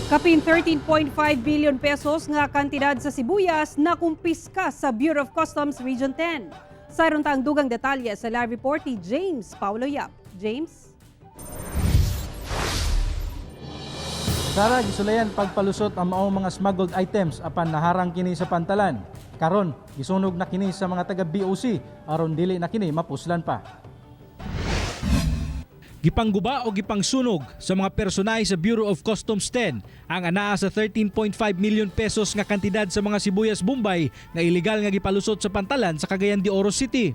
Kapin 13.5 billion pesos nga kantidad sa sibuyas na kumpiska sa Bureau of Customs Region 10. Sayron tang dugang detalye sa live report ni James Paulo Yap. James? Sara, gisulayan pagpalusot ang maong mga smuggled items apan naharang kini sa pantalan. Karon, gisunog na kini sa mga taga BOC aron dili na kini mapuslan pa. Gipangguba o gipangsunog sa mga personay sa Bureau of Customs 10 ang anaa sa 13.5 million pesos nga kantidad sa mga sibuyas Bombay nga illegal nga gipalusot sa pantalan sa Cagayan de Oro City.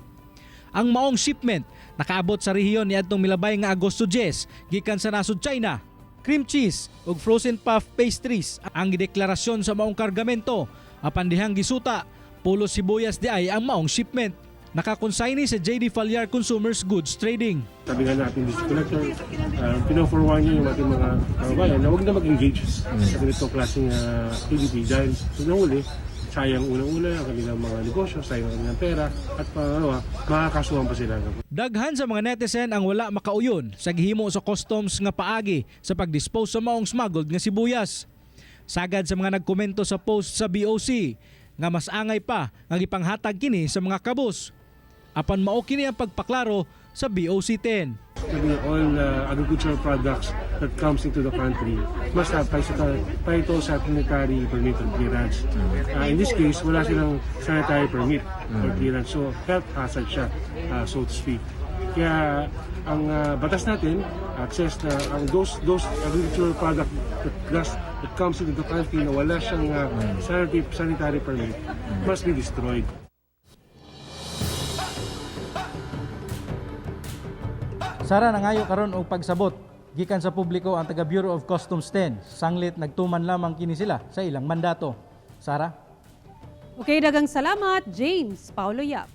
Ang maong shipment nakaabot sa rehiyon niadtong milabay nga Agosto 10 gikan sa nasod China. Cream cheese ug frozen puff pastries ang gideklarasyon sa maong kargamento apan dihang gisuta pulo sibuyas di ay ang maong shipment. Nakakonsigni sa JD Falyar Consumers Goods Trading. Sabi nga natin, Mr. Collector, pino-forward niyo yung ating mga kababayan na huwag na mag-engage sa ganitong klaseng activity dahil sa nahuli, sayang unang-una ang kanilang mga negosyo, sayang ang kanilang pera at pangalawa, makakasuhan pa sila. Daghan sa mga netizen ang wala makauyon sa gihimo sa customs nga paagi sa pagdispose sa maong smuggled nga sibuyas. Sagad sa mga nagkomento sa post sa BOC nga mas angay pa nga gipanghatag kini sa mga kabus. Apan mao kini ang pagpaklaro sa BOC 10. All agricultural products that comes into the country must have phytosanitary permit or clearance. In this case, wala silang sanitary permit or clearance. So health hazard siya, so to speak. Kaya ang batas natin, access na ang those agricultural product that comes into the country na wala siyang sanitary permit must be destroyed. Sara, nangayo karon og pagsabot gikan sa publiko ang taga Bureau of Customs 10. Sanglit nagtuman lamang kini sila sa ilang mandato. Sara? Okay, dagang salamat, James Paulo Yap.